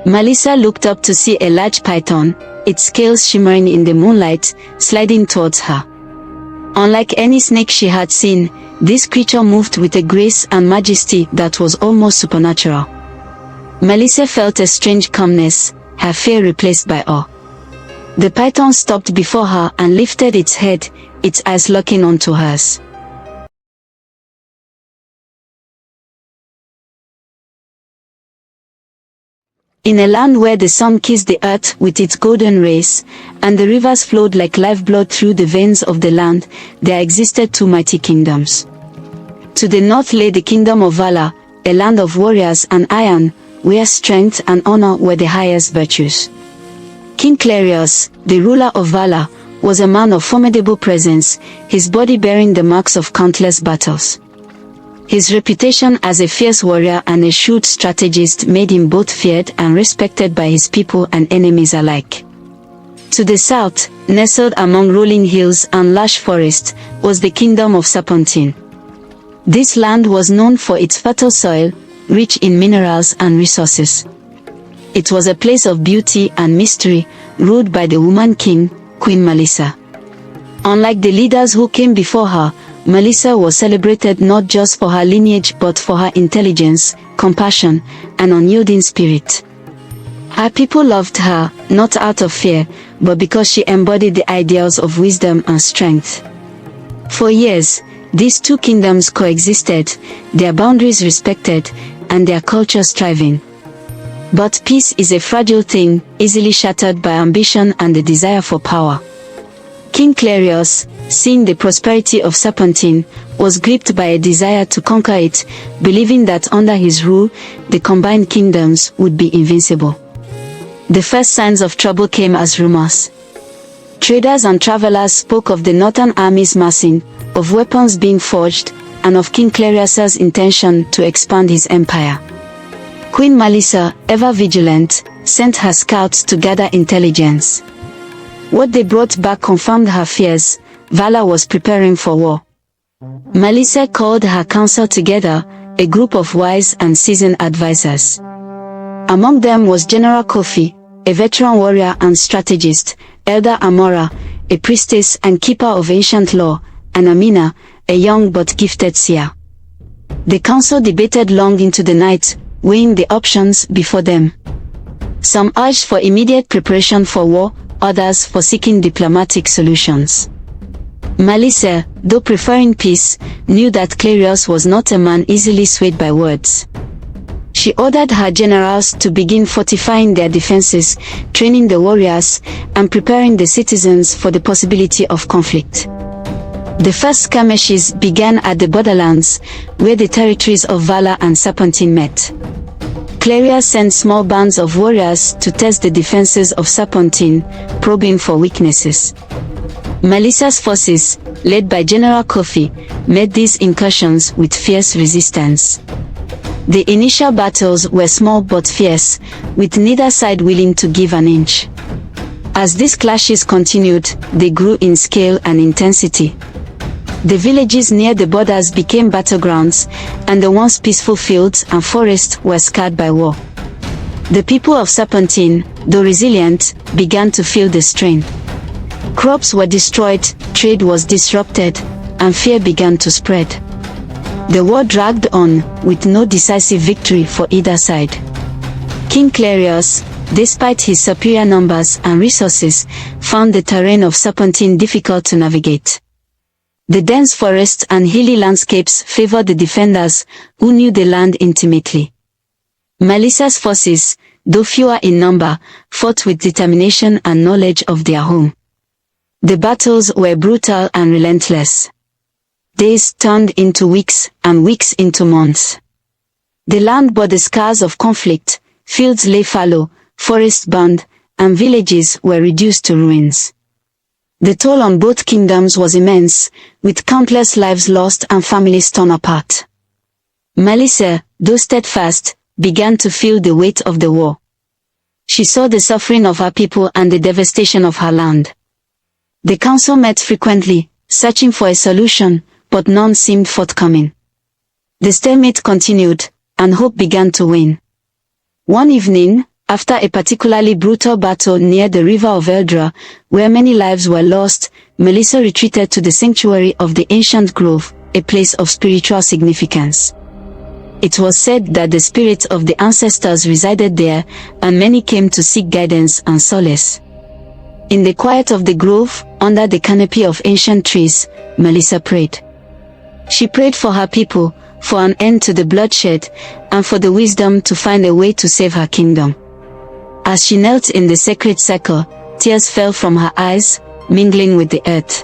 Melissa looked up to see a large python, its scales shimmering in the moonlight, sliding towards her. Unlike any snake she had seen, this creature moved with a grace and majesty that was almost supernatural. Melissa felt a strange calmness, her fear replaced by awe. The python stopped before her and lifted its head, its eyes locking onto hers. In a land where the sun kissed the earth with its golden rays, and the rivers flowed like lifeblood through the veins of the land, there existed two mighty kingdoms. To the north lay the Kingdom of Valor, a land of warriors and iron, where strength and honor were the highest virtues. King Clarius, the ruler of Valor, was a man of formidable presence, his body bearing the marks of countless battles. His reputation as a fierce warrior and a shrewd strategist made him both feared and respected by his people and enemies alike. To the south, nestled among rolling hills and lush forests, was the Kingdom of Serpentine. This land was known for its fertile soil, rich in minerals and resources. It was a place of beauty and mystery, ruled by the woman king, Queen Melissa. Unlike the leaders who came before her, Melissa was celebrated not just for her lineage but for her intelligence, compassion, and unyielding spirit. Her people loved her, not out of fear, but because she embodied the ideals of wisdom and strength. For years, these two kingdoms coexisted, their boundaries respected, and their cultures thriving. But peace is a fragile thing, easily shattered by ambition and the desire for power. King Clarius, seeing the prosperity of Serpentine, was gripped by a desire to conquer it, believing that under his rule, the combined kingdoms would be invincible. The first signs of trouble came as rumors. Traders and travelers spoke of the northern armies massing, of weapons being forged, and of King Clarius's intention to expand his empire. Queen Melissa, ever vigilant, sent her scouts to gather intelligence. What they brought back confirmed her fears. Valor was preparing for war. Melissa called her council together, a group of wise and seasoned advisors. Among them was General Kofi, a veteran warrior and strategist, Elder Amora, a priestess and keeper of ancient law, and Amina, a young but gifted seer. The council debated long into the night, weighing the options before them. Some urged for immediate preparation for war, others for seeking diplomatic solutions. Melissa, though preferring peace, knew that Clarius was not a man easily swayed by words. She ordered her generals to begin fortifying their defenses, training the warriors, and preparing the citizens for the possibility of conflict. The first skirmishes began at the borderlands, where the territories of Valor and Serpentine met. Clarius sent small bands of warriors to test the defenses of Serpentine, probing for weaknesses. Melissa's forces, led by General Kofi, met these incursions with fierce resistance. The initial battles were small but fierce, with neither side willing to give an inch. As these clashes continued, they grew in scale and intensity. The villages near the borders became battlegrounds, and the once peaceful fields and forests were scarred by war. The people of Serpentine, though resilient, began to feel the strain. Crops were destroyed, trade was disrupted, and fear began to spread. The war dragged on, with no decisive victory for either side. King Clarius, despite his superior numbers and resources, found the terrain of Serpentine difficult to navigate. The dense forests and hilly landscapes favored the defenders, who knew the land intimately. Melissa's forces, though fewer in number, fought with determination and knowledge of their home. The battles were brutal and relentless. Days turned into weeks, and weeks into months. The land bore the scars of conflict, fields lay fallow, forests burned, and villages were reduced to ruins. The toll on both kingdoms was immense, with countless lives lost and families torn apart. Melissa, though steadfast, began to feel the weight of the war. She saw the suffering of her people and the devastation of her land. The council met frequently, searching for a solution, but none seemed forthcoming. The stalemate continued, and hope began to wane. One evening, After a particularly brutal battle near the river of Eldra, where many lives were lost, Melissa retreated to the sanctuary of the ancient grove, a place of spiritual significance. It was said that the spirits of the ancestors resided there, and many came to seek guidance and solace. In the quiet of the grove, under the canopy of ancient trees, Melissa prayed. She prayed for her people, for an end to the bloodshed, and for the wisdom to find a way to save her kingdom. As she knelt in the sacred circle, tears fell from her eyes, mingling with the earth.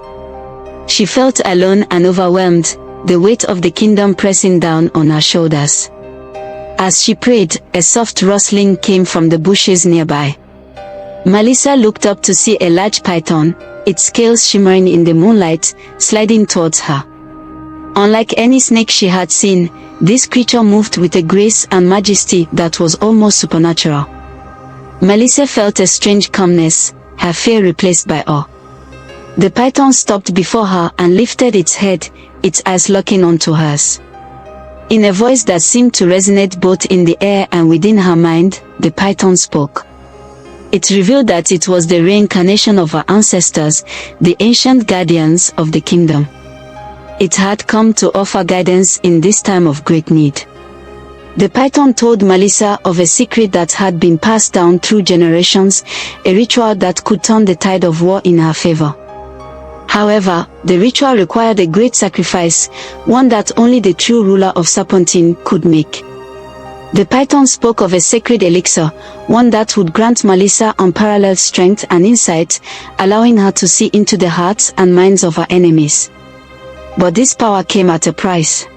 She felt alone and overwhelmed, the weight of the kingdom pressing down on her shoulders. As she prayed, a soft rustling came from the bushes nearby. Melissa looked up to see a large python, its scales shimmering in the moonlight, sliding towards her. Unlike any snake she had seen, this creature moved with a grace and majesty that was almost supernatural. Melissa felt a strange calmness, her fear replaced by awe. The python stopped before her and lifted its head, its eyes locking onto hers. In a voice that seemed to resonate both in the air and within her mind, the python spoke. It revealed that it was the reincarnation of her ancestors, the ancient guardians of the kingdom. It had come to offer guidance in this time of great need. The python told Melissa of a secret that had been passed down through generations, a ritual that could turn the tide of war in her favor. However, the ritual required a great sacrifice, one that only the true ruler of Serpentine could make. The python spoke of a sacred elixir, one that would grant Melissa unparalleled strength and insight, allowing her to see into the hearts and minds of her enemies. But this power came at a price.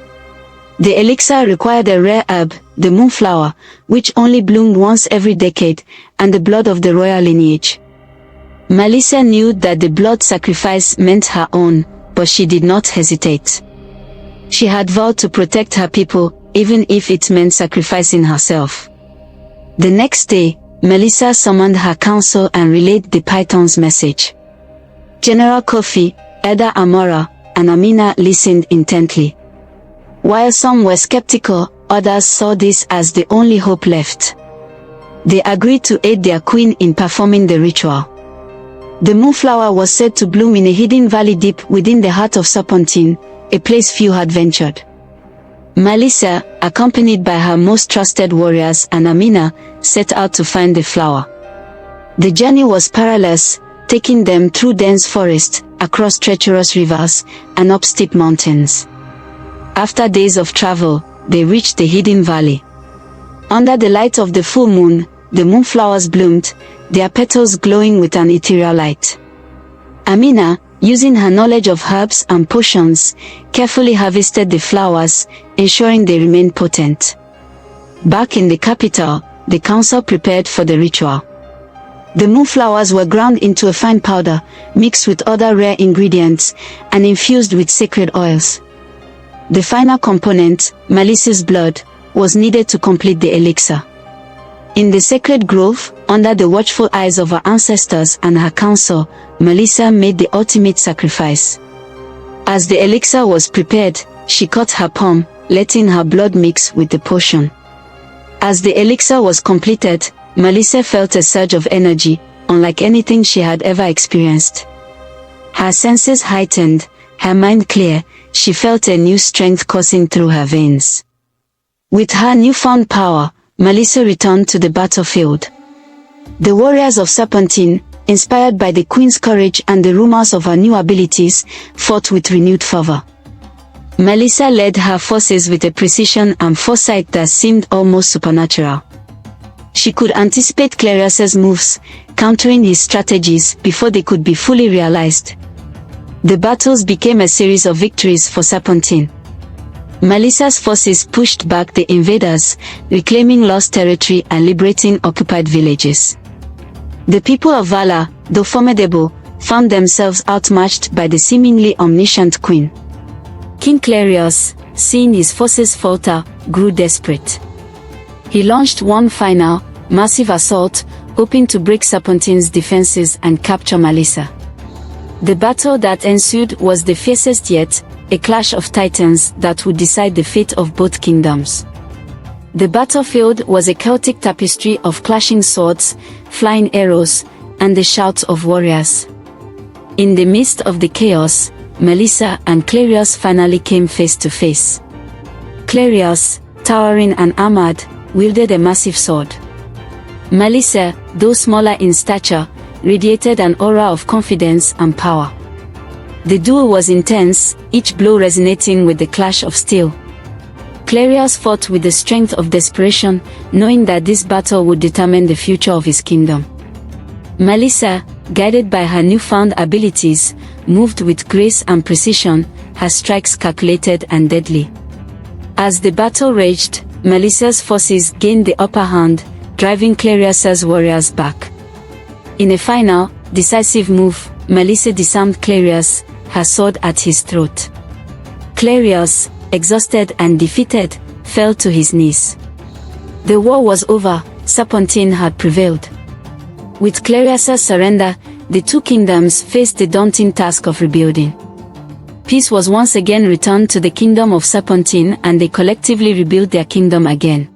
The elixir required a rare herb, the moonflower, which only bloomed once every decade, and the blood of the royal lineage. Melissa knew that the blood sacrifice meant her own, but she did not hesitate. She had vowed to protect her people, even if it meant sacrificing herself. The next day, Melissa summoned her council and relayed the python's message. General Kofi, Elder Amora, and Amina listened intently. While some were skeptical, others saw this as the only hope left. They agreed to aid their queen in performing the ritual. The moonflower was said to bloom in a hidden valley deep within the heart of Serpentine, a place few had ventured. Melissa, accompanied by her most trusted warriors and Amina, set out to find the flower. The journey was perilous, taking them through dense forest, across treacherous rivers, and up steep mountains. After days of travel, they reached the hidden valley. Under the light of the full moon, the moonflowers bloomed, their petals glowing with an ethereal light. Amina, using her knowledge of herbs and potions, carefully harvested the flowers, ensuring they remained potent. Back in the capital, the council prepared for the ritual. The moonflowers were ground into a fine powder, mixed with other rare ingredients, and infused with sacred oils. The final component, Melissa's blood, was needed to complete the elixir. In the sacred grove, under the watchful eyes of her ancestors and her council, Melissa made the ultimate sacrifice. As the elixir was prepared, she cut her palm, letting her blood mix with the potion. As the elixir was completed, Melissa felt a surge of energy, unlike anything she had ever experienced. Her senses heightened, her mind clear, she felt a new strength coursing through her veins. With her newfound power, Melissa returned to the battlefield. The warriors of Serpentine, inspired by the queen's courage and the rumors of her new abilities, fought with renewed fervor. Melissa led her forces with a precision and foresight that seemed almost supernatural. She could anticipate Clarius's moves, countering his strategies before they could be fully realized. The battles became a series of victories for Serpentine. Melissa's forces pushed back the invaders, reclaiming lost territory and liberating occupied villages. The people of Valor, though formidable, found themselves outmatched by the seemingly omniscient queen. King Clarius, seeing his forces falter, grew desperate. He launched one final, massive assault, hoping to break Serpentine's defenses and capture Melissa. The battle that ensued was the fiercest yet, a clash of titans that would decide the fate of both kingdoms. The battlefield was a chaotic tapestry of clashing swords, flying arrows, and the shouts of warriors. In the midst of the chaos, Melissa and Clarius finally came face to face. Clarius, towering and armored, wielded a massive sword. Melissa, though smaller in stature, radiated an aura of confidence and power. The duel was intense, each blow resonating with the clash of steel. Clarius fought with the strength of desperation, knowing that this battle would determine the future of his kingdom. Melissa, guided by her newfound abilities, moved with grace and precision, her strikes calculated and deadly. As the battle raged, Melissa's forces gained the upper hand, driving Clarius's warriors back. In a final, decisive move, Melissa disarmed Clarius, her sword at his throat. Clarius, exhausted and defeated, fell to his knees. The war was over, Serpentine had prevailed. With Clarius's surrender, the two kingdoms faced the daunting task of rebuilding. Peace was once again returned to the Kingdom of Serpentine, and they collectively rebuilt their kingdom again.